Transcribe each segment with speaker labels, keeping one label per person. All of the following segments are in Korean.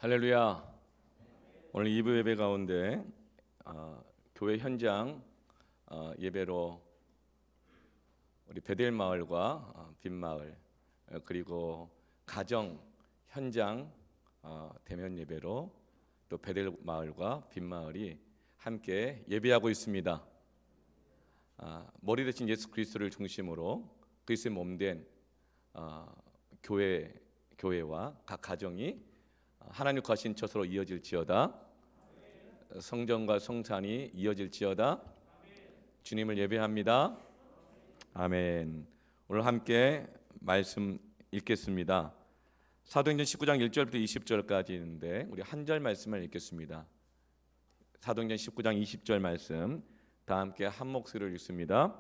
Speaker 1: 할렐루야. 오늘 2부 예배 가운데 교회 현장 예배로 우리 베델 마을과 빈마을 그리고 가정 현장 대면 예배로 또 베델 마을과 빈마을이 함께 예배하고 있습니다. 머리 대신 예수 그리스도를 중심으로 그리스도의 몸된 교회와 각 가정이 하나님 거신 처소로 이어질지어다. 성전과 성산이 이어질지어다. 주님을 예배합니다. 아멘. 오늘 함께 말씀 읽겠습니다. 사도행전 19장 1절부터 20절까지 있는데 우리 한 절 말씀을 읽겠습니다. 사도행전 19장 20절 말씀 다 함께 한 목소리로 읽습니다.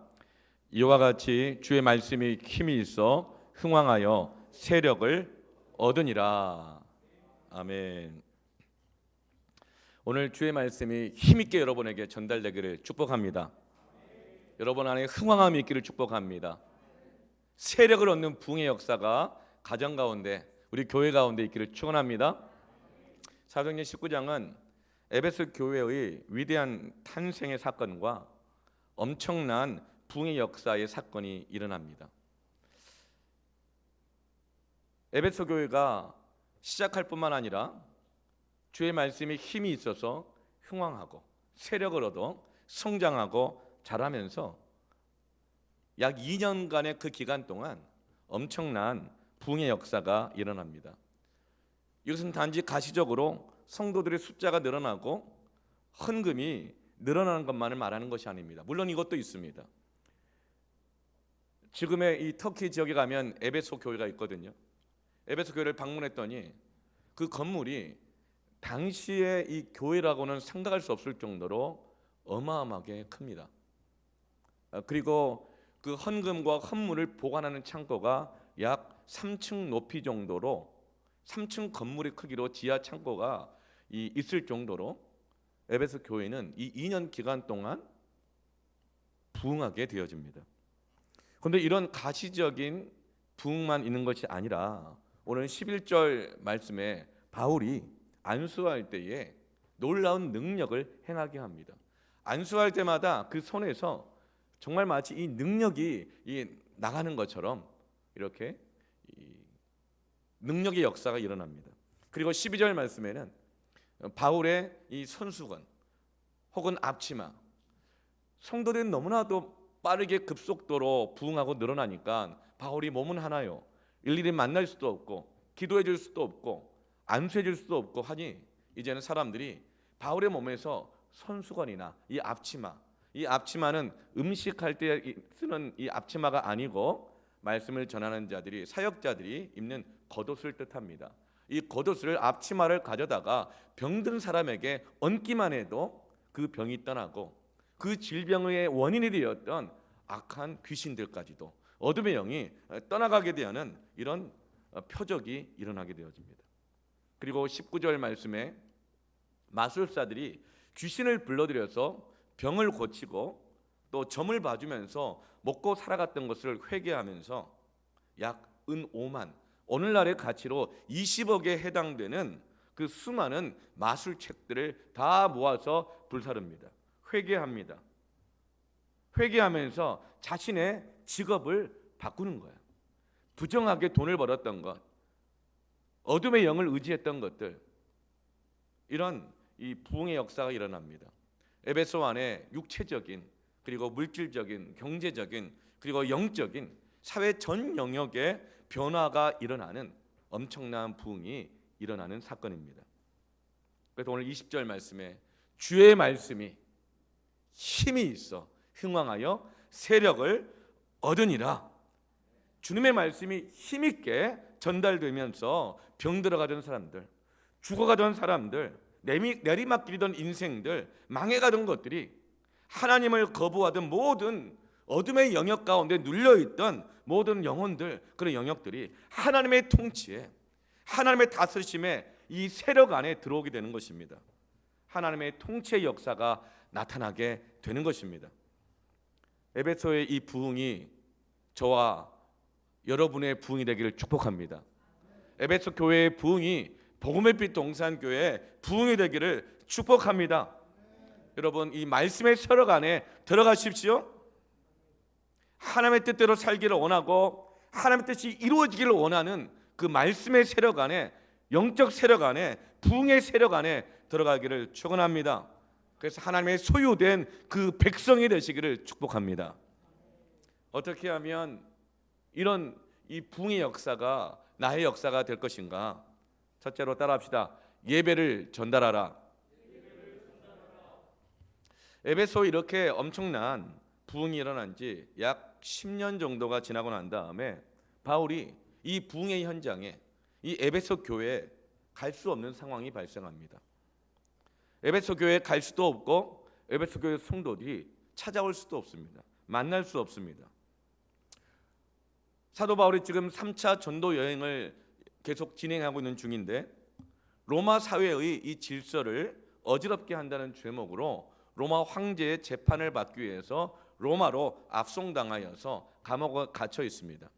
Speaker 1: 이와 같이 주의 말씀이 힘이 있어 흥왕하여 세력을 얻으니라. 아멘. 오늘 주의 말씀이 힘있게 여러분에게 전달되기를 축복합니다. 여러분 안에 흥왕함이 있기를 축복합니다. 세력을 얻는 부흥의 역사가 가정 가운데 우리 교회 가운데 있기를 축원합니다. 사도행전 19장은 에베소 교회의 위대한 탄생의 사건과 엄청난 부흥의 역사의 사건이 일어납니다. 에베소 교회가 시작할 뿐만 아니라 주의 말씀이 힘이 있어서 흥왕하고 세력을 얻어 성장하고 자라면서 약 2년간의 그 기간 동안 엄청난 부흥의 역사가 일어납니다. 이것은 단지 가시적으로 성도들의 숫자가 늘어나고 헌금이 늘어나는 것만을 말하는 것이 아닙니다. 물론 이것도 있습니다. 지금의 이 터키 지역에 가면 에베소 교회가 있거든요. 에베소 교회를 방문했더니 그 건물이 당시에 이 교회라고는 생각할 수 없을 정도로 어마어마하게 큽니다. 그리고 그 헌금과 헌물을 보관하는 창고가 약 3층 높이 정도로 3층 건물의 크기로 지하 창고가 있을 정도로 에베소 교회는 이 2년 기간 동안 부흥하게 되어집니다. 그런데 이런 가시적인 부흥만 있는 것이 아니라 오늘 11절 말씀에 바울이 안수할 때에 놀라운 능력을 행하게 합니다. 안수할 때마다 그 손에서 정말 마치 이 능력이 나가는 것처럼 이렇게 능력의 역사가 일어납니다. 그리고 12절 말씀에는 바울의 이 손수건 혹은 앞치마, 성도들이 너무나도 빠르게 급속도로 부흥하고 늘어나니까 바울이 몸은 하나요. 일일이 만날 수도 없고 기도해 줄 수도 없고 안수해 줄 수도 없고 하니 이제는 사람들이 바울의 몸에서 손수건이나 이 앞치마는 음식할 때 쓰는 이 앞치마가 아니고 말씀을 전하는 자들이 사역자들이 입는 겉옷을 뜻합니다. 이 겉옷을 앞치마를 가져다가 병든 사람에게 얹기만 해도 그 병이 떠나고 그 질병의 원인이 되었던 악한 귀신들까지도 어둠의 영이 떠나가게 되는 이런 표적이 일어나게 되어집니다. 그리고 19절 말씀에 마술사들이 귀신을 불러들여서 병을 고치고 또 점을 봐주면서 먹고 살아갔던 것을 회개하면서 약 은 5만, 오늘날의 가치로 20억에 해당되는 그 수많은 마술책들을 다 모아서 불사릅니다. 회개합니다. 회개하면서 자신의 직업을 바꾸는 거예요. 부정하게 돈을 벌었던 것, 어둠의 영을 의지했던 것들, 이런 이 부흥의 역사가 일어납니다. 에베소 안에 육체적인 그리고 물질적인 경제적인 그리고 영적인 사회 전 영역의 변화가 일어나는 엄청난 부흥이 일어나는 사건입니다. 그래서 오늘 20절 말씀에 주의 말씀이 힘이 있어 흥왕하여 세력을 얻으니라. 주님의 말씀이 힘있게 전달되면서 병들어가던 사람들, 죽어가던 사람들, 내리막길이던 인생들, 망해가던 것들이 하나님을 거부하던 모든 어둠의 영역 가운데 눌려있던 모든 영혼들, 그런 영역들이 하나님의 통치에, 하나님의 다스림에 이 세력 안에 들어오게 되는 것입니다. 하나님의 통치의 역사가 나타나게 되는 것입니다. 에베소의 이 부흥이 저와 여러분의 부흥이 되기를 축복합니다. 에베소 교회의 부흥이 복음의 빛 동산교회 부흥이 되기를 축복합니다. 여러분, 이 말씀의 세력 안에 들어가십시오. 하나님의 뜻대로 살기를 원하고 하나님의 뜻이 이루어지기를 원하는 그 말씀의 세력 안에, 영적 세력 안에, 부흥의 세력 안에 들어가기를 축원합니다. 그래서 하나님의 소유된 그 백성이 되시기를 축복합니다. 어떻게 하면 이런 이 부흥의 역사가 나의 역사가 될 것인가? 첫째로 따라합시다. 예배를 전달하라. 에베소에 이렇게 엄청난 부흥이 일어난 지 약 10년 정도가 지나고 난 다음에 바울이 이 부흥의 현장에, 이 에베소 교회에 갈 수 없는 상황이 발생합니다. 에베소 교회에 갈 수도 없고 에베소 교회 성도들이 찾아올 수도 없습니다. 만날 수 없습니다. 사도 바울이 지금 3차 전도 여행을 계속 진행하고 있는 중인데, 로마 사회의 이 질서를 어지럽게 한다는 제목으로 로마 황제의 재판을 받기 위해서 로마로 압송당하여서 감옥에 갇혀 있습니다.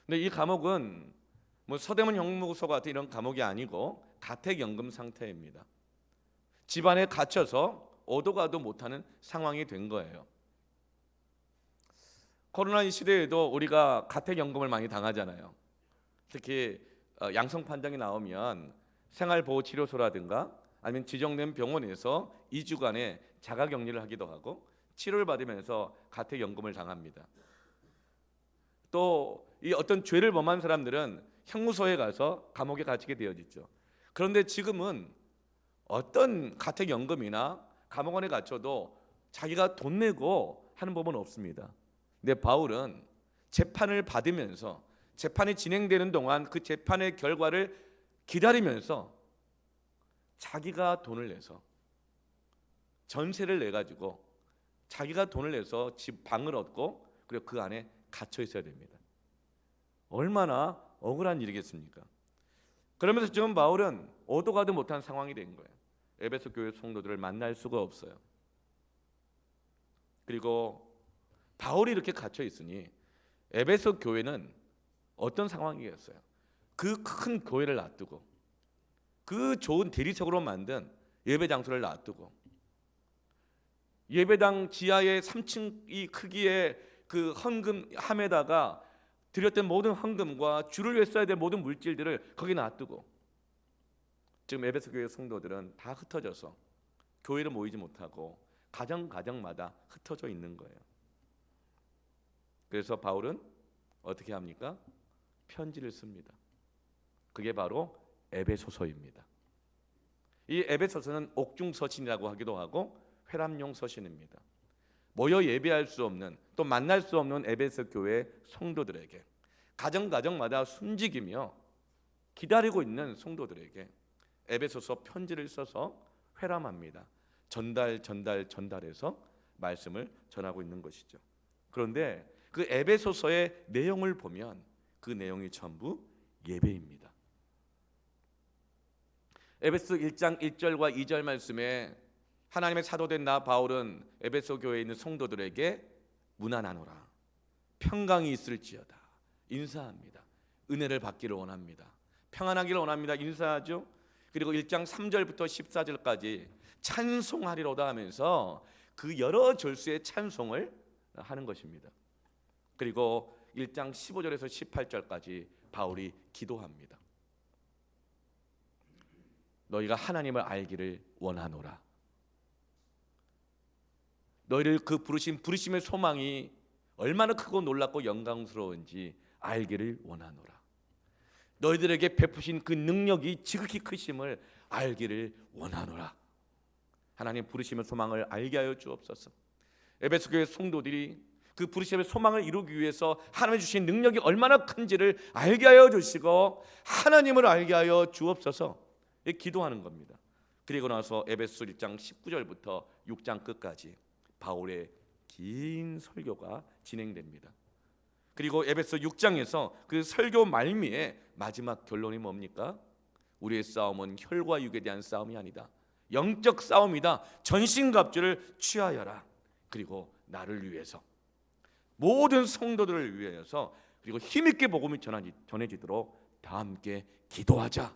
Speaker 1: 근데 이 감옥은 뭐 서대문 형무소 같은 이런 감옥이 아니고 가택연금 상태입니다. 집안에 갇혀서 오도 가도 못하는 상황이 된 거예요. 코로나 이 시대에도 우리가 가택연금을 많이 당하잖아요. 특히 양성 판정이 나오면 생활보호치료소라든가 아니면 지정된 병원에서 2주간의 자가격리를 하기도 하고 치료를 받으면서 가택연금을 당합니다. 또 이 어떤 죄를 범한 사람들은 형무소에 가서 감옥에 갇히게 되어지죠. 그런데 지금은 어떤 가택연금이나 감옥원에 갇혀도 자기가 돈 내고 하는 법은 없습니다. 근데 바울은 재판을 받으면서 재판이 진행되는 동안 그 재판의 결과를 기다리면서 자기가 돈을 내서 전세를 내가지고 자기가 돈을 내서 집 방을 얻고 그리고 그 안에 갇혀 있어야 됩니다. 얼마나 억울한 일이겠습니까? 그러면서 지금 바울은 오도 가도 못한 상황이 된 거예요. 에베소 교회 성도들을 만날 수가 없어요. 그리고 바울이 이렇게 갇혀 있으니 에베소 교회는 어떤 상황이겠어요? 그 큰 교회를 놔두고 그 좋은 대리석으로 만든 예배 장소를 놔두고 예배당 지하의 3층 이 크기의 그 헌금함에다가 드렸던 모든 헌금과 주를 위해 써야 될 모든 물질들을 거기 놔두고 지금 에베소 교회 성도들은 다 흩어져서 교회를 모이지 못하고 가정마다 흩어져 있는 거예요. 그래서 바울은 어떻게 합니까? 편지를 씁니다. 그게 바로 에베소서입니다. 이 에베소서는 옥중서신이라고 하기도 하고 회람용 서신입니다. 모여 예배할 수 없는 또 만날 수 없는 에베소 교회 성도들에게 가정마다 숨지기며 기다리고 있는 성도들에게 에베소서 편지를 써서 회람합니다. 전달해서 말씀을 전하고 있는 것이죠. 그런데 그 에베소서의 내용을 보면 그 내용이 전부 예배입니다. 에베소 1장 1절과 2절 말씀에 하나님의 사도된 나 바울은 에베소 교회에 있는 성도들에게 무난하노라 평강이 있을지어다 인사합니다. 은혜를 받기를 원합니다. 평안하기를 원합니다. 인사하죠. 그리고 1장 3절부터 14절까지 찬송하리로다 하면서 그 여러 절수의 찬송을 하는 것입니다. 그리고 1장 15절에서 18절까지 바울이 기도합니다. 너희가 하나님을 알기를 원하노라. 너희를 그 부르심의 소망이 얼마나 크고 놀랍고 영광스러운지 알기를 원하노라. 너희들에게 베푸신 그 능력이 지극히 크심을 알기를 원하노라. 하나님 부르심의 소망을 알게 하여 주옵소서. 에베소 교회 성도들이 그 부르심의 소망을 이루기 위해서 하나님이 주신 능력이 얼마나 큰지를 알게 하여 주시고 하나님을 알게 하여 주옵소서. 기도하는 겁니다. 그리고 나서 에베소 1장 19절부터 6장 끝까지 바울의 긴 설교가 진행됩니다. 그리고 에베소 6장에서 그 설교 말미에 마지막 결론이 뭡니까? 우리의 싸움은 혈과 육에 대한 싸움이 아니다. 영적 싸움이다. 전신갑주를 취하여라. 그리고 나를 위해서 모든 성도들을 위해서 그리고 힘있게 복음이 전해지도록 다 함께 기도하자.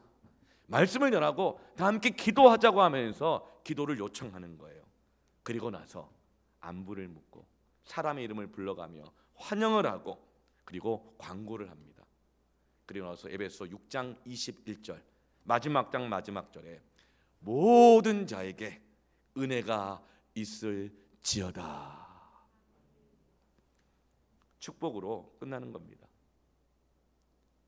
Speaker 1: 말씀을 전하고 다 함께 기도하자고 하면서 기도를 요청하는 거예요. 그리고 나서 안부를 묻고 사람의 이름을 불러가며 환영을 하고 그리고 광고를 합니다. 그리고 나서 에베소 6장 21절 마지막 장 마지막 절에 모든 자에게 은혜가 있을지어다. 축복으로 끝나는 겁니다.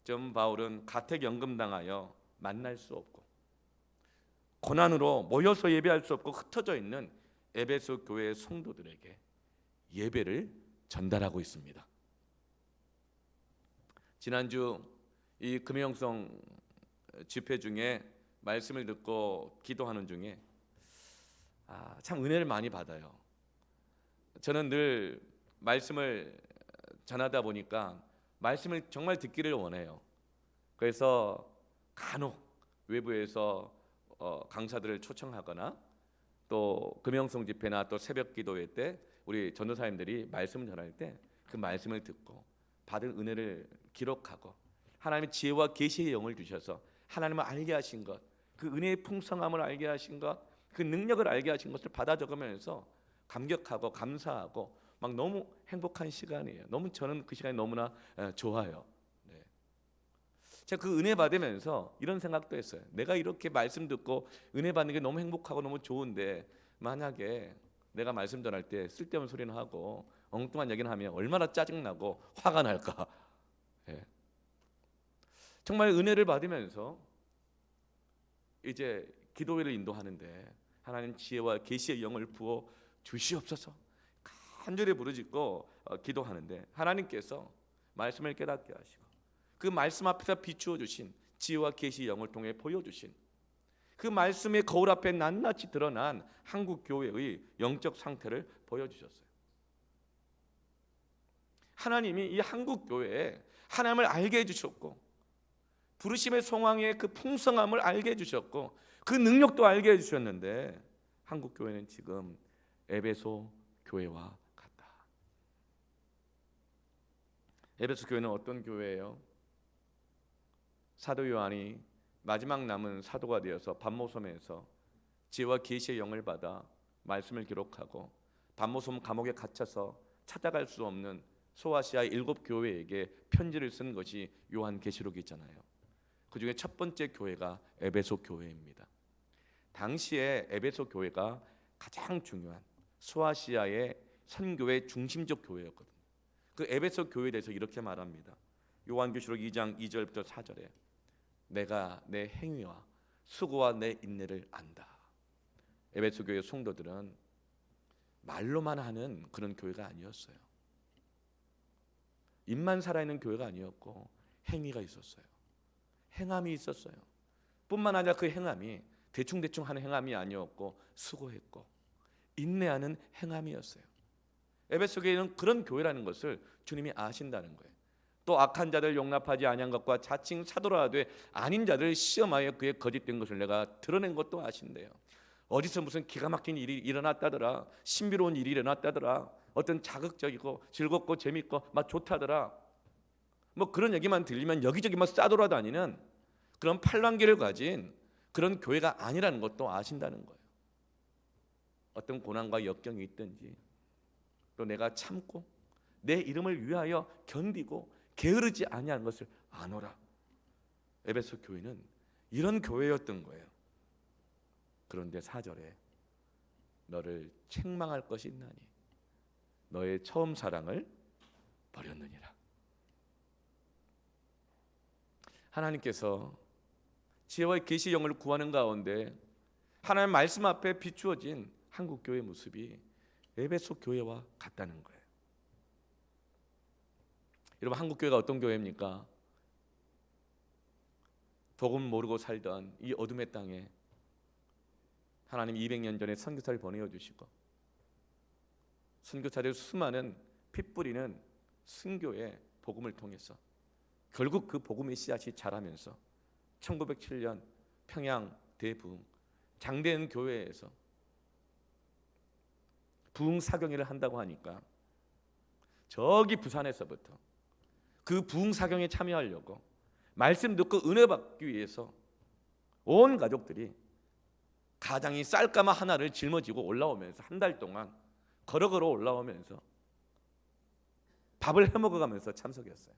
Speaker 1: 전 바울은 가택연금 당하여 만날 수 없고 고난으로 모여서 예배할 수 없고 흩어져 있는 에베소 교회 성도들에게 예배를 전달하고 있습니다. 지난주 이 금요일성 집회 중에 말씀을 듣고 기도하는 중에 참 은혜를 많이 받아요. 저는 늘 말씀을 전하다 보니까 말씀을 정말 듣기를 원해요. 그래서 간혹 외부에서 강사들을 초청하거나 또 금요일성 집회나 또 새벽 기도회 때 우리 전도사님들이 말씀을 전할 때 그 말씀을 듣고 받은 은혜를 기록하고 하나님의 지혜와 계시의 영을 주셔서 하나님을 알게 하신 것, 그 은혜의 풍성함을 알게 하신 것, 그 능력을 알게 하신 것을 받아 적으면서 감격하고 감사하고 막 너무 행복한 시간이에요. 너무 저는 그 시간이 너무나 좋아요. 네. 제가 그 은혜 받으면서 이런 생각도 했어요. 내가 이렇게 말씀 듣고 은혜 받는 게 너무 행복하고 너무 좋은데 만약에 내가 말씀 전할 때 쓸데없는 소리는 하고 엉뚱한 얘기는 하면 얼마나 짜증나고 화가 날까. 네. 정말 은혜를 받으면서 이제 기도회를 인도하는데 하나님 지혜와 계시의 영을 부어 주시옵소서 간절히 부르짖고 기도하는데 하나님께서 말씀을 깨닫게 하시고 그 말씀 앞에서 비추어 주신 지혜와 계시의 영을 통해 보여주신 그 말씀의 거울 앞에 낱낱이 드러난 한국 교회의 영적 상태를 보여주셨어요. 하나님이 이 한국 교회에 하나님을 알게 해주셨고 부르심의 성황의 그 풍성함을 알게 해주셨고 그 능력도 알게 해주셨는데 한국 교회는 지금 에베소 교회와 같다. 에베소 교회는 어떤 교회예요? 사도 요한이 마지막 남은 사도가 되어서 반모섬에서 지혜와 계시의 영을 받아 말씀을 기록하고 반모섬 감옥에 갇혀서 찾아갈 수 없는 소아시아 7 교회에게 편지를 쓴 것이 요한계시록이잖아요. 그 중에 첫 번째 교회가 에베소 교회입니다. 당시에 에베소 교회가 가장 중요한 소아시아의 선교의 중심적 교회였거든요. 그 에베소 교회에 대해서 이렇게 말합니다. 요한계시록 2장 2절부터 4절에 내가 내 행위와 수고와 내 인내를 안다. 에베소 교회 성도들은 말로만 하는 그런 교회가 아니었어요. 입만 살아있는 교회가 아니었고 행위가 있었어요. 행함이 있었어요. 뿐만 아니라 그 행함이 대충대충 하는 행함이 아니었고 수고했고 인내하는 행함이었어요. 에베소 교회는 그런 교회라는 것을 주님이 아신다는 거예요. 또 악한 자들 용납하지 아니한 것과 자칭 사도라 하되 아닌 자들 시험하여 그의 거짓된 것을 내가 드러낸 것도 아신대요. 어디서 무슨 기가 막힌 일이 일어났다더라, 신비로운 일이 일어났다더라, 어떤 자극적이고 즐겁고 재밌고 막 좋다더라, 뭐 그런 얘기만 들리면 여기저기 막 싸돌아다니는 그런 팔랑귀를 가진 그런 교회가 아니라는 것도 아신다는 거예요. 어떤 고난과 역경이 있든지 또 내가 참고 내 이름을 위하여 견디고 게으르지 아니하는 것을 아노라. 에베소 교회는 이런 교회였던 거예요. 그런데 4절에 너를 책망할 것이 있나니 너의 처음 사랑을 버렸느니라. 하나님께서 지혜와 계시의 영을 구하는 가운데 하나님 말씀 앞에 비추어진 한국 교회의 모습이 에베소 교회와 같다는 거예요. 여러분, 한국 교회가 어떤 교회입니까? 복음 모르고 살던 이 어둠의 땅에 하나님 200년 전에 선교사를 보내어 주시고 선교사들 수많은 피 뿌리는 순교의 복음을 통해서 결국 그 복음의 씨앗이 자라면서 1907년 평양 대부흥 장대현 교회에서 부흥 사경회를 한다고 하니까 저기 부산에서부터 그 부흥 사경에 참여하려고 말씀 듣고 은혜 받기 위해서 온 가족들이 가장이 쌀가마 하나를 짊어지고 올라오면서 한 달 동안 걸어 올라오면서 밥을 해먹어가면서 참석했어요.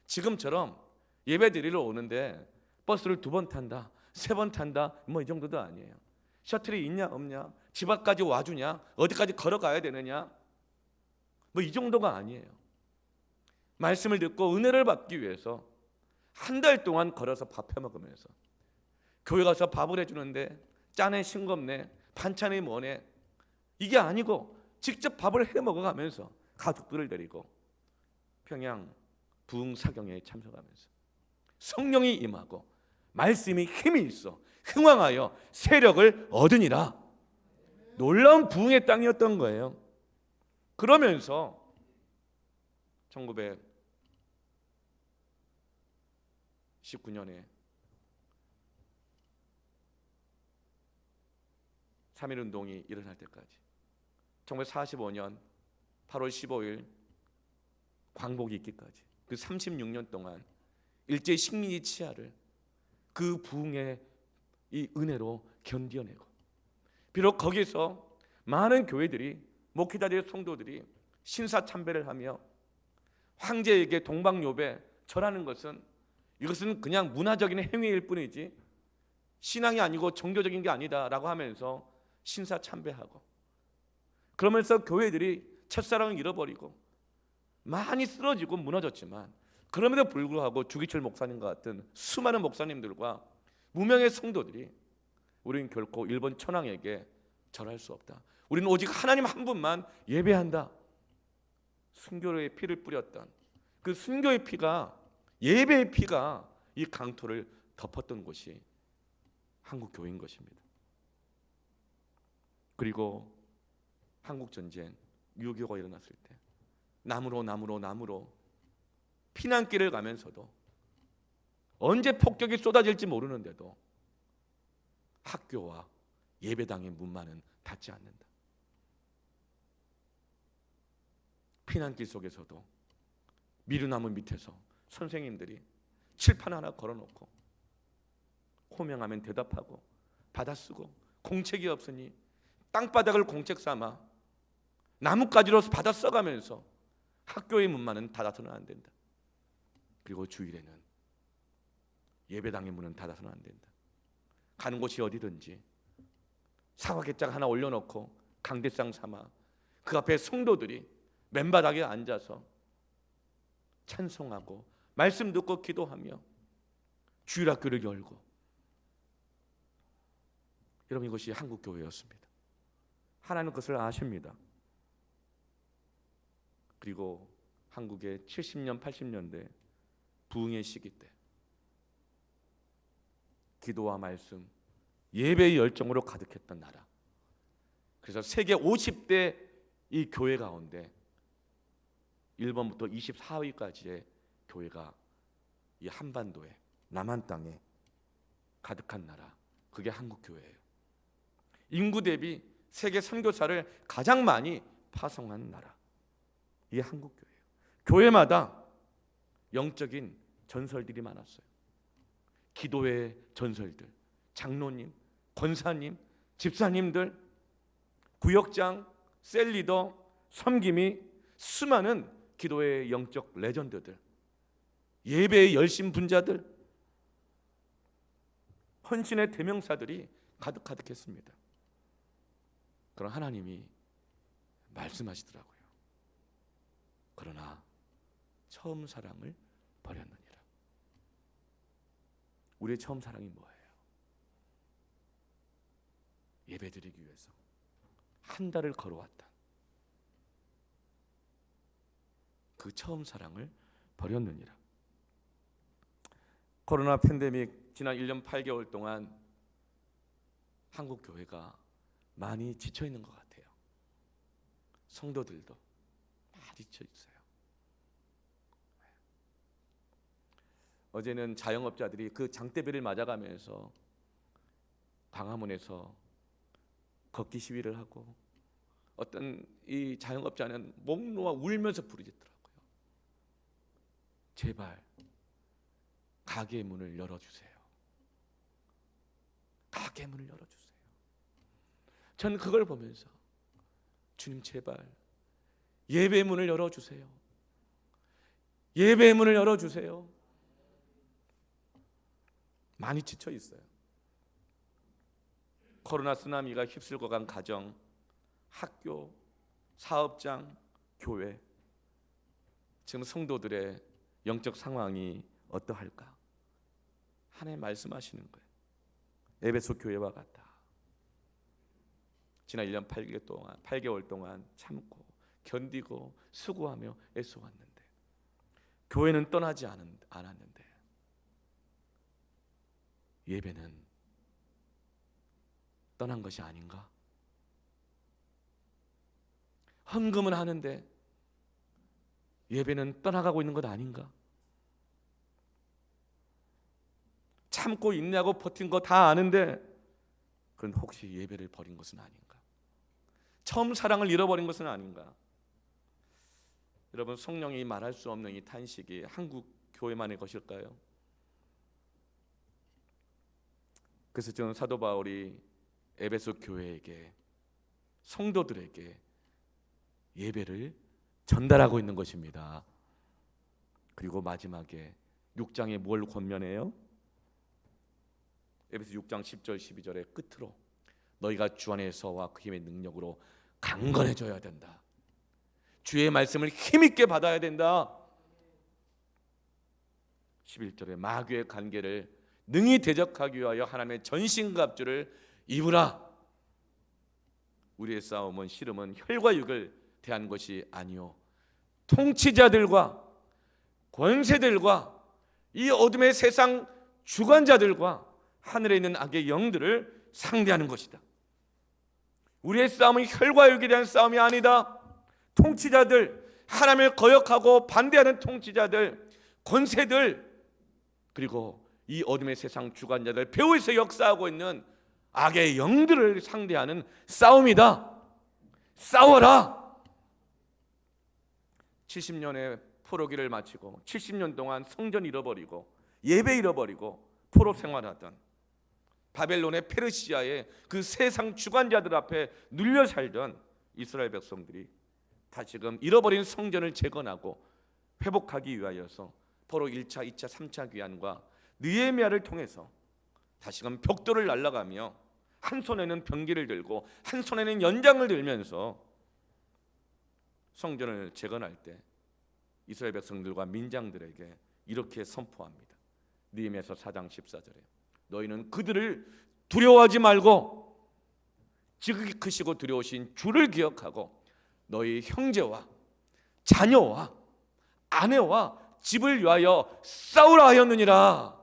Speaker 1: 지금처럼 예배 드리러 오는데 버스를 2번 탄다, 3번 탄다, 뭐 이 정도도 아니에요. 셔틀이 있냐 없냐, 집 앞까지 와주냐, 어디까지 걸어가야 되느냐, 뭐 이 정도가 아니에요. 말씀을 듣고 은혜를 받기 위해서 한 달 동안 걸어서 밥 해먹으면서, 교회 가서 밥을 해주는데 짜네 싱겁네 반찬이 뭐네, 이게 아니고 직접 밥을 해먹어가면서 가족들을 데리고 평양 부흥사경에 참석하면서 성령이 임하고 말씀이 힘이 있어 흥왕하여 세력을 얻으니라. 놀라운 부흥의 땅이었던 거예요. 그러면서 1919년에 3.1운동이 일어날 때까지 1945년 8월 15일 광복이 있기까지 그 36년 동안 일제 식민지 치하를 그 부흥의 이 은혜로 견뎌내고, 비록 거기서 많은 교회들이, 목회자들의 성도들이 신사참배를 하며 황제에게 동방요배 절하는 것은, 이것은 그냥 문화적인 행위일 뿐이지 신앙이 아니고 종교적인 게 아니다라고 하면서 신사참배하고, 그러면서 교회들이 첫사랑을 잃어버리고 많이 쓰러지고 무너졌지만, 그럼에도 불구하고 주기철 목사님과 같은 수많은 목사님들과 무명의 성도들이 우리는 결코 일본 천황에게 절할 수 없다, 우리는 오직 하나님 한 분만 예배한다, 순교의 피를 뿌렸던 그 순교의 피가, 예배의 피가 이 강토를 덮었던 곳이 한국 교회인 것입니다. 그리고 한국 전쟁 6.25가 일어났을 때 나무로 피난길을 가면서도 언제 폭격이 쏟아질지 모르는데도 학교와 예배당의 문만은 닫지 않는다. 피난길 속에서도 미루나무 밑에서 선생님들이 칠판 하나 걸어놓고 호명하면 대답하고 받아쓰고, 공책이 없으니 땅바닥을 공책 삼아 나뭇가지로 받아 써가면서 학교의 문만은 닫아서는 안 된다. 그리고 주일에는 예배당의 문은 닫아서는 안 된다. 가는 곳이 어디든지 사과개짝 하나 올려놓고 강대상 삼아 그 앞에 성도들이 맨바닥에 앉아서 찬송하고 말씀 듣고 기도하며 주일학교를 열고, 여러분 이것이 한국교회였습니다. 하나님은 그것을 아십니다. 그리고 한국의 70년 80년대 부흥의 시기 때 기도와 말씀, 예배의 열정으로 가득했던 나라, 그래서 세계 50대 이 교회 가운데 1번부터 24위까지의 교회가 이 한반도에, 남한 땅에 가득한 나라, 그게 한국 교회예요. 인구 대비 세계 선교사를 가장 많이 파송한 나라, 이게 한국 교회예요. 교회마다 영적인 전설들이 많았어요. 기도의 전설들, 장로님, 권사님, 집사님들, 구역장, 셀리더, 섬김이, 수많은 기도의 영적 레전드들, 예배의 열심 분자들, 헌신의 대명사들이 가득했습니다. 그런 하나님이 말씀하시더라고요. 그러나 처음 사랑을 버렸느니라. 우리의 처음 사랑이 뭐예요? 예배드리기 위해서 한 달을 걸어왔다. 그 처음 사랑을 버렸느니라. 코로나 팬데믹 지난 1년 8개월 동안 한국 교회가 많이 지쳐 있는 것 같아요. 성도들도 많이 지쳐 있어요. 어제는 자영업자들이 그 장대비를 맞아가면서 광화문에서 걷기 시위를 하고, 어떤 이 자영업자는 목 놓아 울면서 부르짖더라고요. 제발 가게의 문을 열어주세요. 악의 문을 열어주세요. 전 그걸 보면서 주님 제발 예배의 문을 열어주세요. 예배의 문을 열어주세요. 많이 지쳐 있어요. 코로나 쓰나미가 휩쓸고 간 가정, 학교, 사업장, 교회, 지금 성도들의 영적 상황이 어떠할까? 하나님 말씀하시는 거예요. 에베소 교회와 같다. 지난 1년 8개월 동안 참고 견디고 수고하며 애써왔는데 교회는 떠나지 않았는데 예배는 떠난 것이 아닌가? 헌금은 하는데 예배는 떠나가고 있는 것 아닌가? 참고 인내하고 버틴 거 다 아는데 그건 혹시 예배를 버린 것은 아닌가? 처음 사랑을 잃어버린 것은 아닌가? 여러분, 성령이 말할 수 없는 이 탄식이 한국 교회만의 것일까요? 그래서 저는 사도 바울이 에베소 교회에게, 성도들에게 예배를 전달하고 있는 것입니다. 그리고 마지막에 6장에 뭘 권면해요? 에베소 6장 10절 12절의 끝으로 너희가 주 안에서와 그 힘의 능력으로 강건해져야 된다. 주의 말씀을 힘있게 받아야 된다. 11절에 마귀의 관계를 능히 대적하기 위하여 하나님의 전신갑주를 입으라. 우리의 싸움은 씨름은 혈과 육을 대한 것이 아니요 통치자들과 권세들과 이 어둠의 세상 주관자들과 하늘에 있는 악의 영들을 상대하는 것이다. 우리의 싸움은 혈과 육에 대한 싸움이 아니다. 통치자들, 하나님을 거역하고 반대하는 통치자들, 권세들, 그리고 이 어둠의 세상 주관자들, 배후에서 역사하고 있는 악의 영들을 상대하는 싸움이다. 싸워라. 70년의 포로기를 마치고 70년 동안 성전 잃어버리고 예배 잃어버리고 포로 생활하던 바벨론의 페르시아의 그 세상 주관자들 앞에 눌려 살던 이스라엘 백성들이 다시금 잃어버린 성전을 재건하고 회복하기 위하여서 포로 1차, 2차, 3차 귀환과 느헤미야를 통해서 다시금 벽돌을 날라가며 한 손에는 병기를 들고 한 손에는 연장을 들면서 성전을 재건할 때 이스라엘 백성들과 민장들에게 이렇게 선포합니다. 느헤미야서 4장 14절에 너희는 그들을 두려워하지 말고 지극히 크시고 두려우신 주를 기억하고 너희 형제와 자녀와 아내와 집을 위하여 싸우라 하였느니라.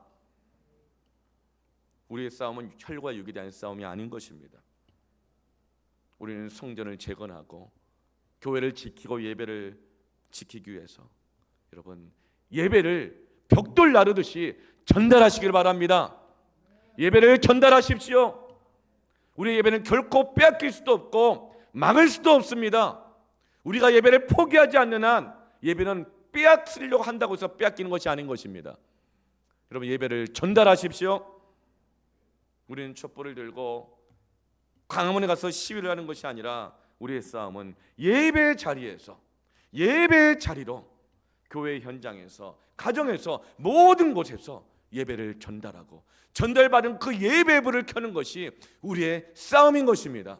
Speaker 1: 우리의 싸움은 혈과 육에 대한 싸움이 아닌 것입니다. 우리는 성전을 재건하고 교회를 지키고 예배를 지키기 위해서 여러분 예배를 벽돌 나르듯이 전달하시길 바랍니다. 예배를 전달하십시오. 우리의 예배는 결코 빼앗길 수도 없고 막을 수도 없습니다. 우리가 예배를 포기하지 않는 한 예배는 빼앗으려고 한다고 해서 빼앗기는 것이 아닌 것입니다. 여러분 예배를 전달하십시오. 우리는 촛불을 들고 광화문에 가서 시위를 하는 것이 아니라 우리의 싸움은 예배의 자리에서, 예배의 자리로 교회 현장에서, 가정에서, 모든 곳에서 예배를 전달하고 전달받은 그 예배의 불을 켜는 것이 우리의 싸움인 것입니다.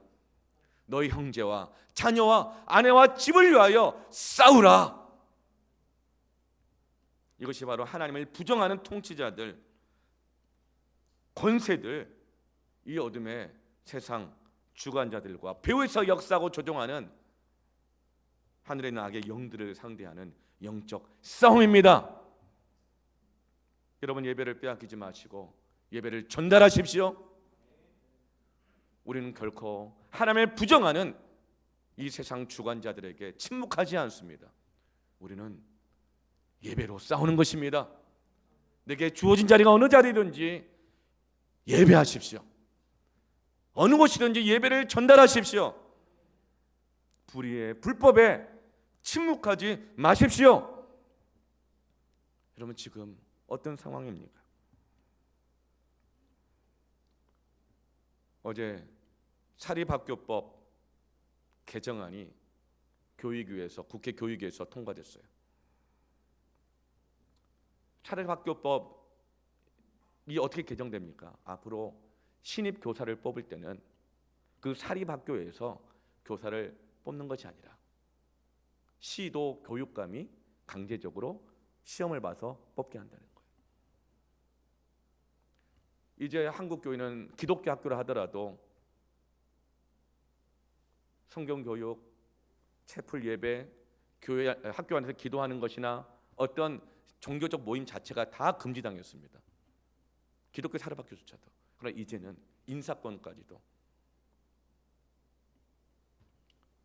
Speaker 1: 너희 형제와 자녀와 아내와 집을 위하여 싸우라. 이것이 바로 하나님을 부정하는 통치자들, 권세들, 이 어둠의 세상 주관자들과 배후에서 역사하고 조종하는 하늘의 악의 영들을 상대하는 영적 싸움입니다. 여러분 예배를 빼앗기지 마시고 예배를 전달하십시오. 우리는 결코 하나님을 부정하는 이 세상 주관자들에게 침묵하지 않습니다. 우리는 예배로 싸우는 것입니다. 내게 주어진 자리가 어느 자리든지 예배하십시오. 어느 곳이든지 예배를 전달하십시오. 불의의 불법에 침묵하지 마십시오. 여러분 지금 어떤 상황입니까? 어제 사립학교법 개정안이 교육위에서 국회 교육위에서 통과됐어요. 사립학교법이 어떻게 개정됩니까? 앞으로 신입 교사를 뽑을 때는 그 사립학교에서 교사를 뽑는 것이 아니라 시도 교육감이 강제적으로 시험을 봐서 뽑게 한다는 거예요. 이제 한국 교회는 기독교 학교를 하더라도 성경 교육, 채플 예배, 교회 학교 안에서 기도하는 것이나 어떤 종교적 모임 자체가 다 금지당했습니다. 기독교 사립학교조차도. 그러나 이제는 인사권까지도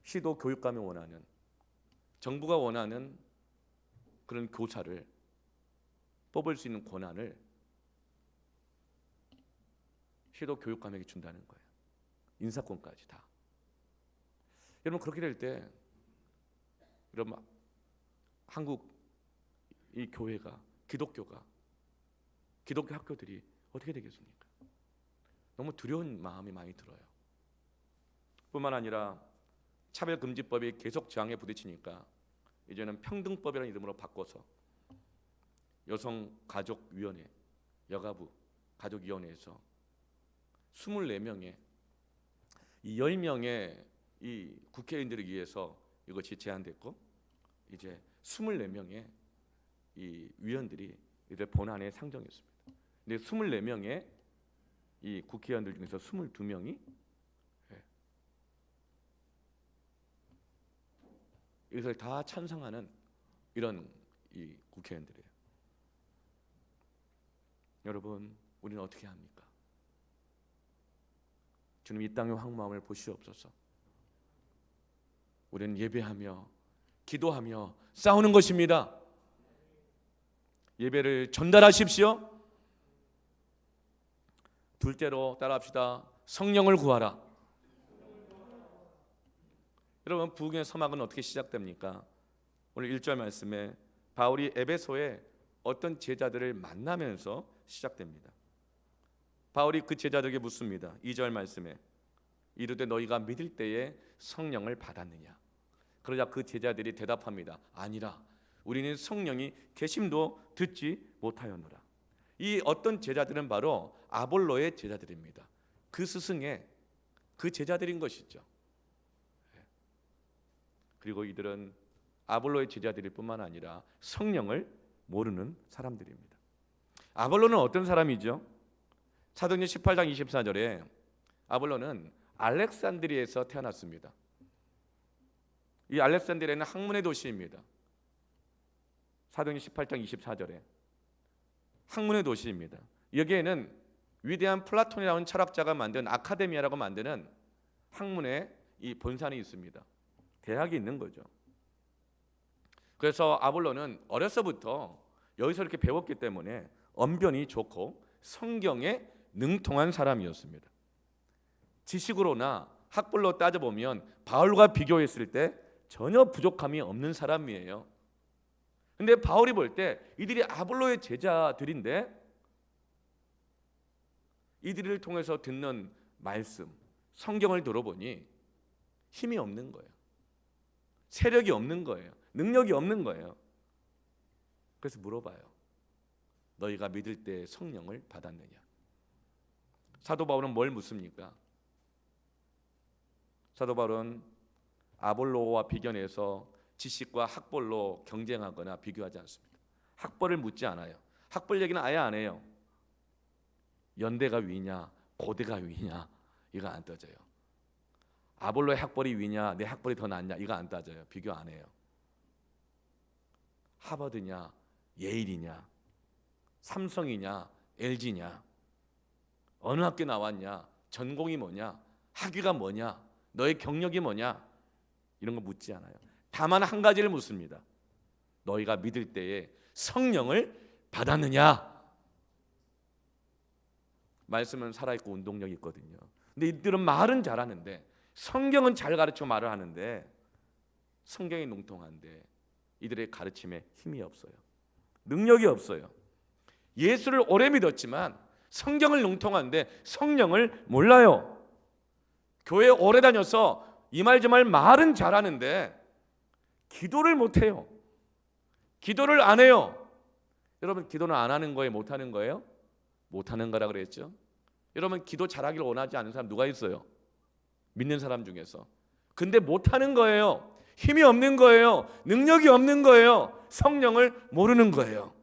Speaker 1: 시도 교육감이 원하는, 정부가 원하는 그런 교사를 뽑을 수 있는 권한을 시도 교육감에게 준다는 거예요. 인사권까지 다. 여러분, 그렇게 될 때 여러분, 한국 이 교회가, 기독교가, 기독교 학교들이 어떻게 되겠습니까? 너무 두려운 마음이 많이 들어요. 뿐만 아니라 차별금지법이 계속 저항에 부딪히니까 이제는 평등법이라는 이름으로 바꿔서 여성가족위원회, 여가부 가족위원회에서 24명의 이 10명의 이 국회의원들을 위해서 이것이 제안됐고, 이제 24명의 이 위원들이 이들 본안에 상정했습니다. 근데 24명의 이 국회의원들 중에서 22명이 이것을 다 찬성하는 이런 이 국회의원들이에요. 여러분, 우리는 어떻게 합니까? 주님, 이 땅의 황무함을 보시옵소서. 우리는 예배하며 기도하며 싸우는 것입니다. 예배를 전달하십시오. 둘째로 따라합시다. 성령을 구하라. 여러분, 부흥의 서막은 어떻게 시작됩니까? 오늘 1절 말씀에 바울이 에베소에 어떤 제자들을 만나면서 시작됩니다. 바울이 그 제자들에게 묻습니다. 2절 말씀에 이르되 너희가 믿을 때에 성령을 받았느냐? 그러자 그 제자들이 대답합니다. 아니라 우리는 성령이 계심도 듣지 못하였노라. 이 어떤 제자들은 바로 아볼로의 제자들입니다. 그 스승의 그 제자들인 것이죠. 그리고 이들은 아볼로의 제자들일 뿐만 아니라 성령을 모르는 사람들입니다. 아볼로는 어떤 사람이죠? 사도행전 18장 24절에 아볼로는 알렉산드리아에서 태어났습니다. 이 알렉산드리아는 학문의 도시입니다. 사도행전 18장 24절에 학문의 도시입니다. 여기에는 위대한 플라톤이라는 철학자가 만든 아카데미아라고 만드는 학문의 이 본산이 있습니다. 대학이 있는 거죠. 그래서 아볼로는 어려서부터 여기서 이렇게 배웠기 때문에 언변이 좋고 성경에 능통한 사람이었습니다. 지식으로나 학벌로 따져보면 바울과 비교했을 때 전혀 부족함이 없는 사람이에요. 근데 바울이 볼 때 이들이 아볼로의 제자들인데 이들을 통해서 듣는 말씀, 성경을 들어보니 힘이 없는 거예요. 세력이 없는 거예요. 능력이 없는 거예요. 그래서 물어봐요. 너희가 믿을 때 성령을 받았느냐? 사도 바울은 뭘 묻습니까? 사도 바울은 아볼로와 비견해서 지식과 학벌로 경쟁하거나 비교하지 않습니다. 학벌을 묻지 않아요. 학벌 얘기는 아예 안 해요. 연대가 위냐 고대가 위냐 이거 안 따져요. 아볼로의 학벌이 위냐 내 학벌이 더 낫냐 이거 안 따져요. 비교 안 해요. 하버드냐 예일이냐 삼성이냐 LG냐 어느 학교 나왔냐 전공이 뭐냐 학위가 뭐냐 너의 경력이 뭐냐 이런 거 묻지 않아요. 다만 한 가지를 묻습니다. 너희가 믿을 때에 성령을 받았느냐? 말씀은 살아있고 운동력이 있거든요. 근데 이들은 말은 잘하는데 성경은 잘 가르쳐 말을 하는데 성경이 농통한데 이들의 가르침에 힘이 없어요. 능력이 없어요. 예수를 오래 믿었지만 성경을 농통한데 성령을 몰라요. 교회 오래 다녀서 이 말 저 말 말은 잘하는데 기도를 못해요. 기도를 안 해요. 여러분, 기도는 안 하는 거예요? 못하는 거예요? 못하는 거라 그랬죠. 여러분, 기도 잘하기를 원하지 않는 사람 누가 있어요? 믿는 사람 중에서. 근데 못하는 거예요. 힘이 없는 거예요. 능력이 없는 거예요. 성령을 모르는 거예요.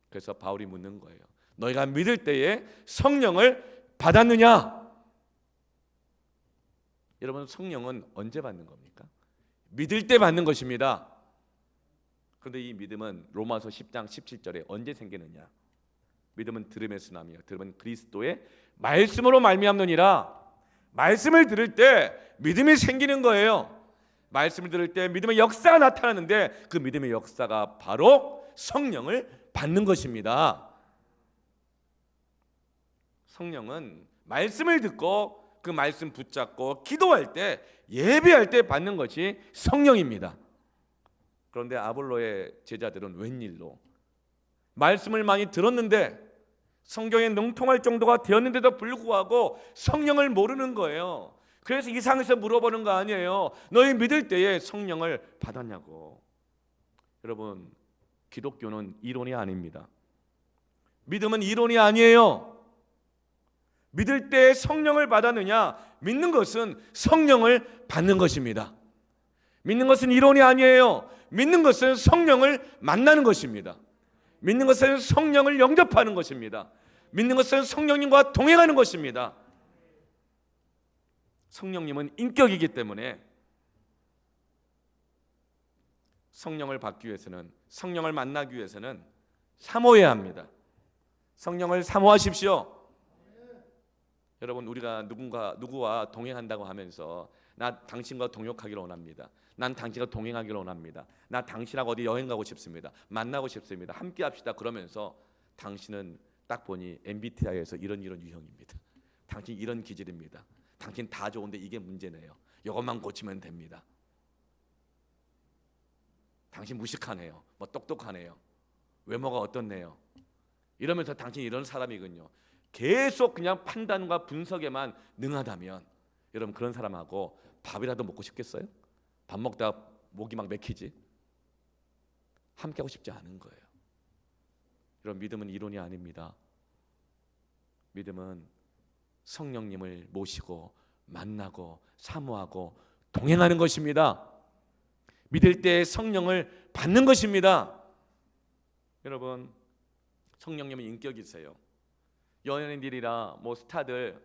Speaker 1: 그래서 바울이 묻는 거예요. 너희가 믿을 때에 성령을 받았느냐? 여러분, 성령은 언제 받는 겁니까? 믿을 때 받는 것입니다. 그런데 이 믿음은 로마서 10장 17절에 언제 생기느냐? 믿음은 들음에서 나며 들음은 그리스도의 말씀으로 말미암느니라. 말씀을 들을 때 믿음이 생기는 거예요. 말씀을 들을 때 믿음의 역사가 나타나는데 그 믿음의 역사가 바로 성령을 받는 것입니다. 성령은 말씀을 듣고 그 말씀 붙잡고 기도할 때, 예배할 때 받는 것이 성령입니다. 그런데 아볼로의 제자들은 웬일로 말씀을 많이 들었는데 성경에 능통할 정도가 되었는데도 불구하고 성령을 모르는 거예요. 그래서 이상해서 물어보는 거 아니에요. 너희 믿을 때에 성령을 받았냐고. 여러분, 기독교는 이론이 아닙니다. 믿음은 이론이 아니에요. 믿을 때 성령을 받았느냐? 믿는 것은 성령을 받는 것입니다. 믿는 것은 이론이 아니에요. 믿는 것은 성령을 만나는 것입니다. 믿는 것은 성령을 영접하는 것입니다. 믿는 것은 성령님과 동행하는 것입니다. 성령님은 인격이기 때문에 성령을 받기 위해서는, 성령을 만나기 위해서는 사모해야 합니다. 성령을 사모하십시오. 여러분, 우리가 누구와 동행한다고 하면서 나 당신과 동역하기를 원합니다. 난 당신과 동행하기를 원합니다. 나 당신하고 어디 여행 가고 싶습니다. 만나고 싶습니다. 함께 합시다. 그러면서 당신은 딱 보니 MBTI에서 이런 유형입니다. 당신 이런 기질입니다. 당신 다 좋은데 이게 문제네요. 이것만 고치면 됩니다. 당신 무식하네요. 뭐 똑똑하네요. 외모가 어떻네요. 이러면서 당신 이런 사람이군요. 계속 그냥 판단과 분석에만 능하다면 여러분, 그런 사람하고 밥이라도 먹고 싶겠어요? 밥 먹다가 목이 막 맥히지? 함께하고 싶지 않은 거예요. 여러분, 믿음은 이론이 아닙니다. 믿음은 성령님을 모시고 만나고 사모하고 동행하는 것입니다. 믿을 때 성령을 받는 것입니다. 여러분, 성령님은 인격이세요. 연예인들이나 스타들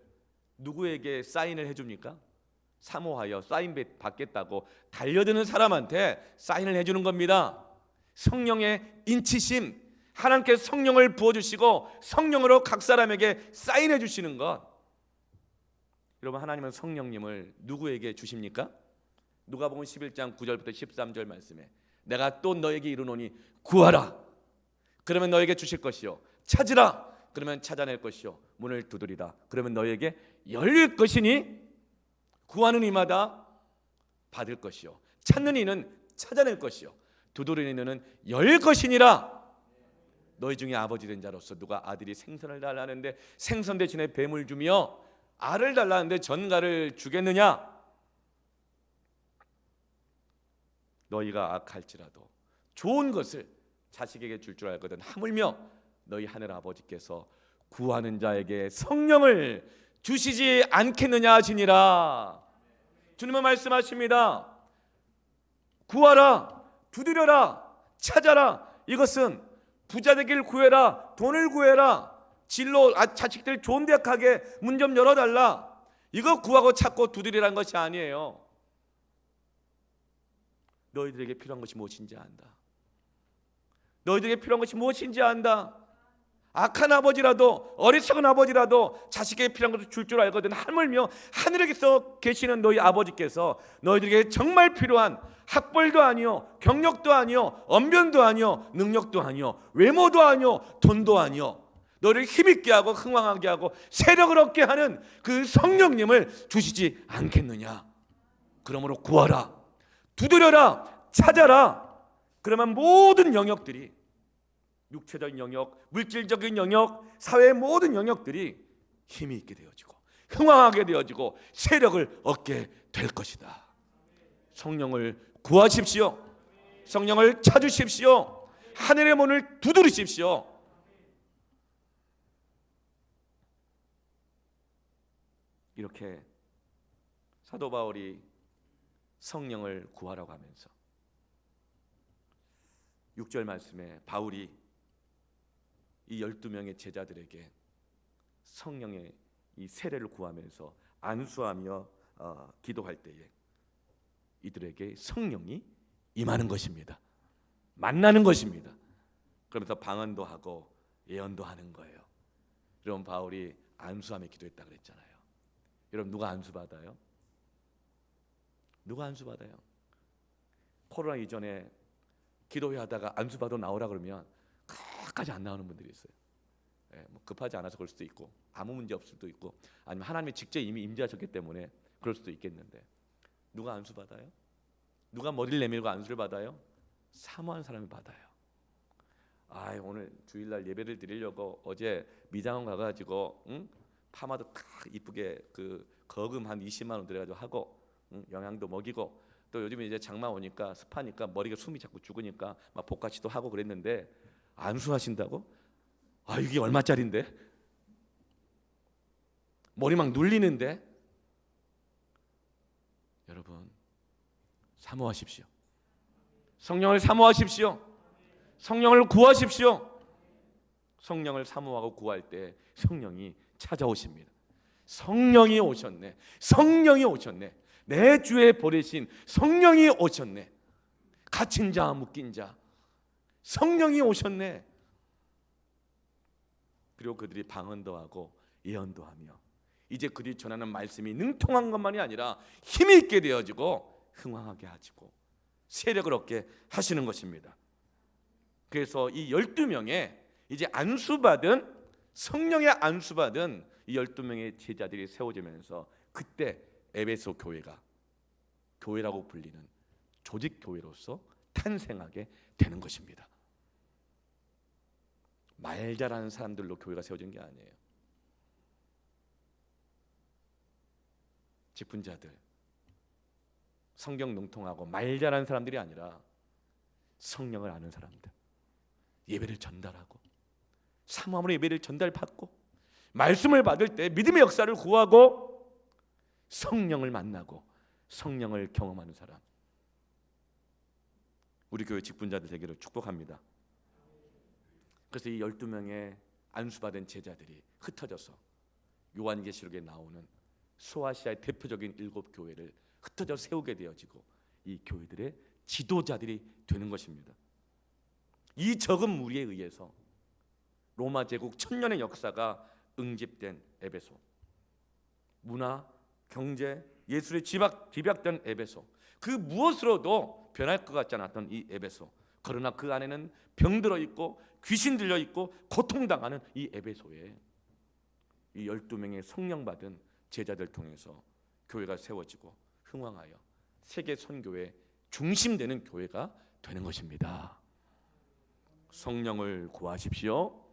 Speaker 1: 누구에게 사인을 해줍니까? 사모하여 사인 받겠다고 달려드는 사람한테 사인을 해주는 겁니다. 성령의 인치심, 하나님께서 성령을 부어주시고 성령으로 각 사람에게 사인해 주시는 것. 여러분, 하나님은 성령님을 누구에게 주십니까? 누가복음 11장 9절부터 13절 말씀에 내가 또 너에게 이르노니 구하라 그러면 너에게 주실 것이요 찾으라 그러면 찾아낼 것이요 문을 두드리라 그러면 너에게 열릴 것이니 구하는 이마다 받을 것이요 찾는 이는 찾아낼 것이요 두드리는 이는 열 것이니라. 너희 중에 아버지 된 자로서 누가 아들이 생선을 달라는데 생선 대신에 뱀을 주며 알을 달라는데 전갈을 주겠느냐? 너희가 악할지라도 좋은 것을 자식에게 줄 줄 알거든 하물며 너희 하늘 아버지께서 구하는 자에게 성령을 주시지 않겠느냐 하시니라. 주님은 말씀하십니다. 구하라, 두드려라, 찾아라. 이것은 부자 되길 구해라, 돈을 구해라, 진로 자식들 좋은 대학 가게 문 좀 열어달라. 이거 구하고 찾고 두드리라는 것이 아니에요. 너희들에게 필요한 것이 무엇인지 안다. 너희들에게 필요한 것이 무엇인지 안다. 악한 아버지라도 어리석은 아버지라도 자식에게 필요한 것을 줄 줄 알거든 하물며 하늘에서 계시는 너희 아버지께서 너희들에게 정말 필요한 학벌도 아니요 경력도 아니요 언변도 아니요 능력도 아니요 외모도 아니요 돈도 아니요 너를 힘있게 하고 흥왕하게 하고 세력을 얻게 하는 그 성령님을 주시지 않겠느냐. 그러므로 구하라, 두드려라, 찾아라. 그러면 모든 영역들이, 육체적인 영역, 물질적인 영역, 사회의 모든 영역들이 힘이 있게 되어지고 흥왕하게 되어지고 세력을 얻게 될 것이다. 성령을 구하십시오. 성령을 찾으십시오. 하늘의 문을 두드리십시오. 이렇게 사도 바울이 성령을 구하라고 하면서 6절 말씀에 바울이 이 12명의 제자들에게 성령의 이 세례를 구하면서 안수하며 기도할 때에 이들에게 성령이 임하는 것입니다. 만나는 것입니다. 그러면서 방언도 하고 예언도 하는 거예요. 여러분, 바울이 안수하며 기도했다 그랬잖아요. 여러분, 누가 안수 받아요? 누가 안수 받아요? 코로나 이전에 기도회 하다가 안수 받아 나오라 그러면 끝까지 안 나오는 분들이 있어요. 뭐 급하지 않아서 그럴 수도 있고, 아무 문제 없을 수도 있고, 아니면 하나님이 직접 이미 임재하셨기 때문에 그럴 수도 있겠는데, 누가 안수 받아요? 누가 머리를 내밀고 안수를 받아요? 사모한 사람이 받아요. 오늘 주일날 예배를 드리려고 어제 미장원 가가지고 파마도 탁 이쁘게 그 거금 한 20만 원 들여가지고 하고, 영양도 먹이고, 또 요즘에 이제 장마 오니까 습하니까 머리가 숨이 자꾸 죽으니까 막 볶아치도 하고 그랬는데 안수하신다고? 이게 얼마짜린데? 머리 막 눌리는데? 여러분, 사모하십시오. 성령을 사모하십시오. 성령을 구하십시오. 성령을 사모하고 구할 때 성령이 찾아오십니다. 성령이 오셨네. 성령이 오셨네. 내 주에 보내신 성령이 오셨네. 갇힌 자, 묶인 자, 성령이 오셨네. 그리고 그들이 방언도 하고 예언도 하며 이제 그들이 전하는 말씀이 능통한 것만이 아니라 힘이 있게 되어지고 흥왕하게 하시고 세력을 얻게 하시는 것입니다. 그래서 이 12명의 이제 안수받은, 성령의 안수받은 이 12명의 제자들이 세워지면서 그때 에베소 교회가 교회라고 불리는 조직 교회로서 탄생하게 되는 것입니다. 말 잘하는 사람들로 교회가 세워진 게 아니에요. 직분자들, 성경 능통하고 말 잘하는 사람들이 아니라 성령을 아는 사람들, 예배를 전달하고 사모함으로 예배를 전달받고 말씀을 받을 때 믿음의 역사를 구하고 성령을 만나고 성령을 경험하는 사람, 우리 교회 직분자들 되기를 축복합니다. 그래서 이 12명의 안수받은 제자들이 흩어져서 요한계시록에 나오는 소아시아의 대표적인 7교회를 흩어져 세우게 되어지고 이 교회들의 지도자들이 되는 것입니다. 이 적은 무리에 의해서 로마 제국 1000년의 역사가 응집된 에베소, 문화, 경제, 예술에 집약된 에베소, 그 무엇으로도 변할 것 같지 않았던 이 에베소, 그러나 그 안에는 병 들어 있고 귀신 들려 있고 고통당하는 이 에베소에 이 12명의 성령 받은 제자들 통해서 교회가 세워지고 흥왕하여 세계 선교의 중심되는 교회가 되는 것입니다. 성령을 구하십시오.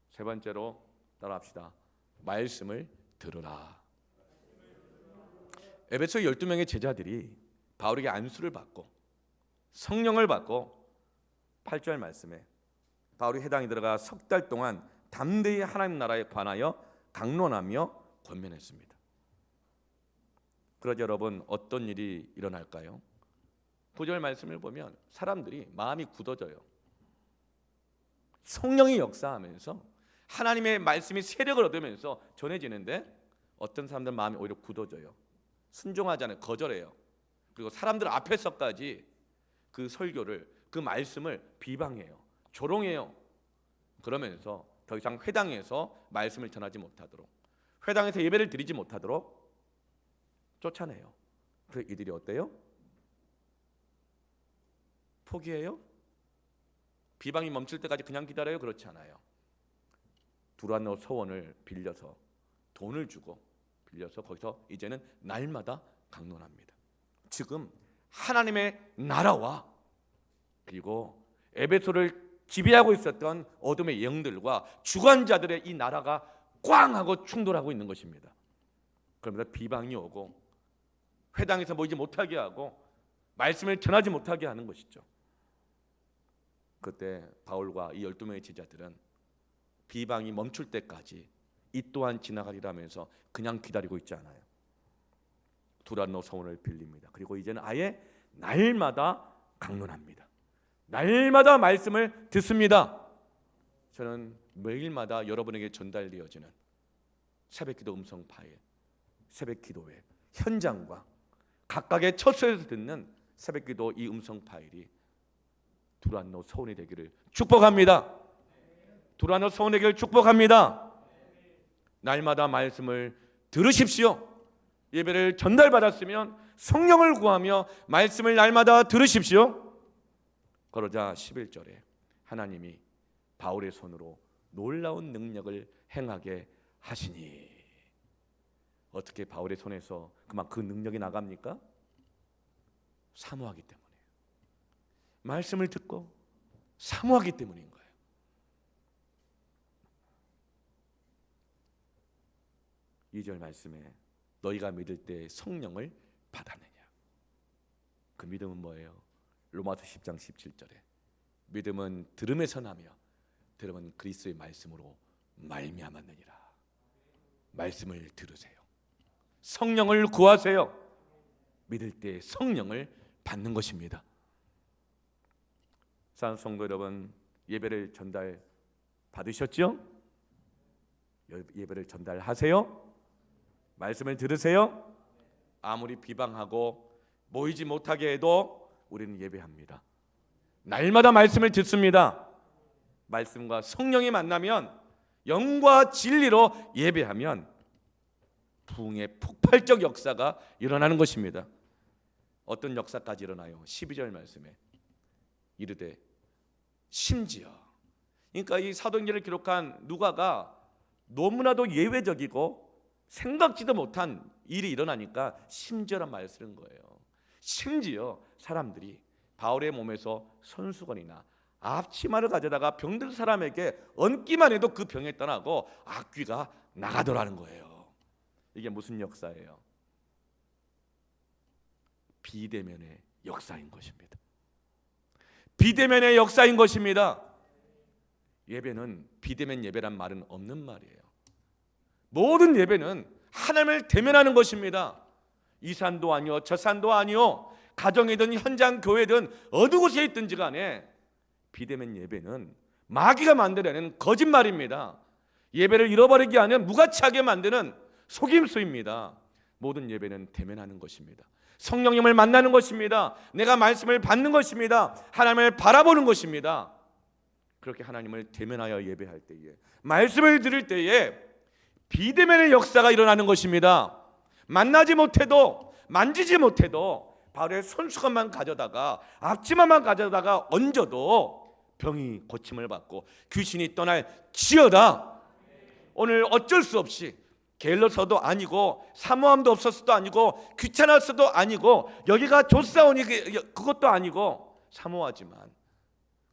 Speaker 1: 세 번째로 따라합시다. 말씀을 들으라. 에베소 12명의 제자들이 바울에게 안수를 받고 성령을 받고 8절 말씀에 바울이 회당에 들어가 석 달 동안 담대히 하나님 나라에 관하여 강론하며 권면했습니다. 그러자 여러분, 어떤 일이 일어날까요? 9절 말씀을 보면 사람들이 마음이 굳어져요. 성령이 역사하면서 하나님의 말씀이 세력을 얻으면서 전해지는데 어떤 사람들 마음이 오히려 굳어져요. 순종하지 않아요. 거절해요. 그리고 사람들 앞에서까지 그 설교를, 그 말씀을 비방해요. 조롱해요. 그러면서 더 이상 회당에서 말씀을 전하지 못하도록, 회당에서 예배를 드리지 못하도록 쫓아내요. 그래서 이들이 어때요? 포기해요? 비방이 멈출 때까지 그냥 기다려요? 그렇지 않아요. 두란노 서원을 빌려서 돈을 주고 빌려서 거기서 이제는 날마다 강론합니다. 지금 하나님의 나라와 그리고 에베소를 지배하고 있었던 어둠의 영들과 주관자들의 이 나라가 꽝 하고 충돌하고 있는 것입니다. 그러면서 비방이 오고 회당에서 모이지 못하게 하고 말씀을 전하지 못하게 하는 것이죠. 그때 바울과 이 12명의 제자들은 비방이 멈출 때까지 이 또한 지나가리라면서 그냥 기다리고 있지 않아요. 두란노 서원을 빌립니다. 그리고 이제는 아예 날마다 강론합니다. 날마다 말씀을 듣습니다. 저는 매일마다 여러분에게 전달되어지는 새벽기도 음성 파일, 새벽기도의 현장과 각각의 처소에서 듣는 새벽기도 이 음성 파일이 두란노 서원이 되기를 축복합니다. 두란노 서원이 되기를 축복합니다. 날마다 말씀을 들으십시오. 예배를 전달받았으면 성령을 구하며 말씀을 날마다 들으십시오. 그러자 11절에 하나님이 바울의 손으로 놀라운 능력을 행하게 하시니, 어떻게 바울의 손에서 그 능력이 나갑니까? 사모하기 때문이에요. 말씀을 듣고 사모하기 때문인 거예요. 이 절 말씀에 너희가 믿을 때 성령을 받았느냐. 그 믿음은 뭐예요? 로마서 10장 17절에 믿음은 들음에서 나며 들음은 그리스도의 말씀으로 말미암았느니라. 말씀을 들으세요. 성령을 구하세요. 믿을 때 성령을 받는 것입니다. 사랑하는 성도 여러분, 예배를 전달 받으셨죠? 예배를 전달하세요. 말씀을 들으세요. 아무리 비방하고 모이지 못하게 해도 우리는 예배합니다. 날마다 말씀을 듣습니다. 말씀과 성령이 만나면, 영과 진리로 예배하면 부흥의 폭발적 역사가 일어나는 것입니다. 어떤 역사까지 일어나요? 12절 말씀에 이르되 심지어, 그러니까 이 사도행전을 기록한 누가가 너무나도 예외적이고 생각지도 못한 일이 일어나니까 심지어란 말을 쓰는 거예요. 심지어 사람들이 바울의 몸에서 손수건이나 앞치마를 가져다가 병든 사람에게 얹기만 해도 그 병에 떠나고 악귀가 나가더라는 거예요. 이게 무슨 역사예요? 비대면의 역사인 것입니다. 비대면의 역사인 것입니다. 예배는 비대면 예배란 말은 없는 말이에요. 모든 예배는 하나님을 대면하는 것입니다. 이 산도 아니요 저 산도 아니요, 가정이든 현장 교회든 어느 곳에 있든지 간에 비대면 예배는 마귀가 만들어내는 거짓말입니다. 예배를 잃어버리게 하는 무가치하게 만드는 속임수입니다. 모든 예배는 대면하는 것입니다. 성령님을 만나는 것입니다. 내가 말씀을 받는 것입니다. 하나님을 바라보는 것입니다. 그렇게 하나님을 대면하여 예배할 때에, 말씀을 들을 때에 비대면의 역사가 일어나는 것입니다. 만나지 못해도, 만지지 못해도 바울의 손수건만 가져다가, 앞치마만 가져다가 얹어도 병이 고침을 받고 귀신이 떠날지어다. 오늘 어쩔 수 없이 게을러서도 아니고 사모함도 없어서도 아니고 귀찮아서도 아니고 여기가 좋사오니 그것도 아니고 사모하지만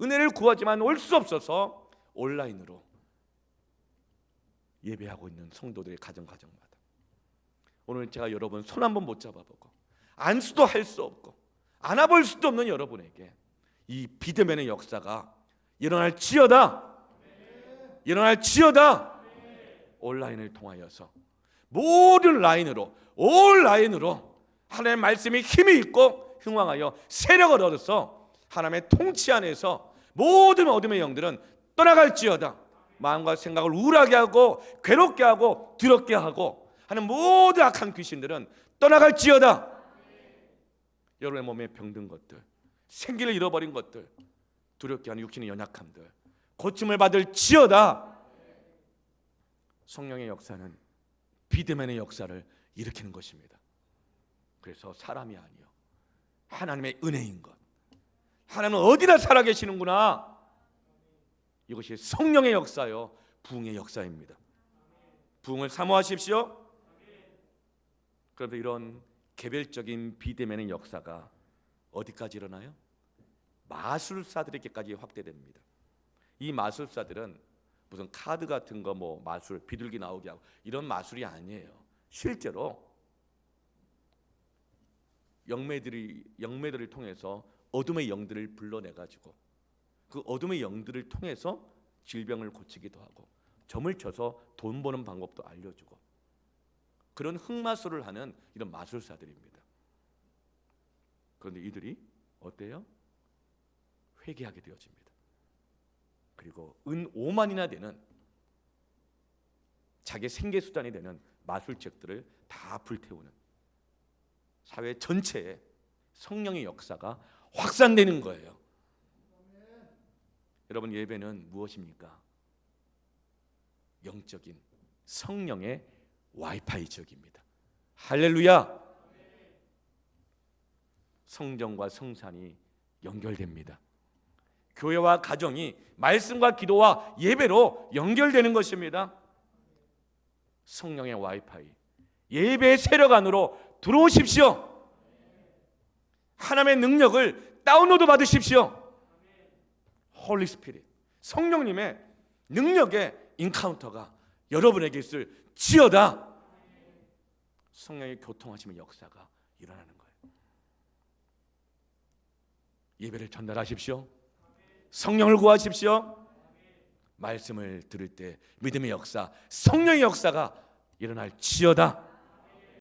Speaker 1: 은혜를 구하지만 올 수 없어서 온라인으로 예배하고 있는 성도들의 가정마다 오늘 제가 여러분 손 한번 못 잡아보고 안수도 할 수 없고 안아볼 수도 없는 여러분에게 이 비대면의 역사가 일어날지어다. 일어날지어다. 온라인을 통하여서 모든 라인으로, 온라인으로 하나님의 말씀이 힘이 있고 흥왕하여 세력을 얻어서 하나님의 통치 안에서 모든 어둠의 영들은 떠나갈지어다. 마음과 생각을 우울하게 하고 괴롭게 하고 더럽게 하고 하는 모든 악한 귀신들은 떠나갈지어다. 여러분의 몸에 병든 것들, 생기를 잃어버린 것들, 두렵게 하는 육신의 연약함들 고침을 받을지어다. 성령의 역사는 비대면의 역사를 일으키는 것입니다. 그래서 사람이 아니요 하나님의 은혜인 것, 하나님은 어디나 살아계시는구나, 이것이 성령의 역사요 부흥의 역사입니다. 부흥을 사모하십시오. 그런데 이런 개별적인 비대면의 역사가 어디까지 일어나요? 마술사들에게까지 확대됩니다. 이 마술사들은 무슨 카드 같은 거 뭐 마술 비둘기 나오게 하고 이런 마술이 아니에요. 실제로 영매들을 통해서 어둠의 영들을 불러내 가지고 그 어둠의 영들을 통해서 질병을 고치기도 하고 점을 쳐서 돈 버는 방법도 알려주고 그런 흑마술을 하는 이런 마술사들입니다. 그런데 이들이 어때요? 회개하게 되어집니다. 그리고 은 5만이나 되는 자기 생계 수단이 되는 마술책들을 다 불태우는 사회 전체에 성령의 역사가 확산되는 거예요. 여러분, 예배는 무엇입니까? 영적인 성령의 와이파이 지역입니다. 할렐루야. 성전과 성산이 연결됩니다. 교회와 가정이 말씀과 기도와 예배로 연결되는 것입니다. 성령의 와이파이, 예배의 세력 안으로 들어오십시오. 하나님의 능력을 다운로드 받으십시오. 홀리 스피릿, 성령님의 능력의 인카운터가 여러분에게 있을지어다. 성령의 교통하심의 역사가 일어나는 거예요. 예배를 전달하십시오. 성령을 구하십시오. 말씀을 들을 때 믿음의 역사, 성령의 역사가 일어날지어다.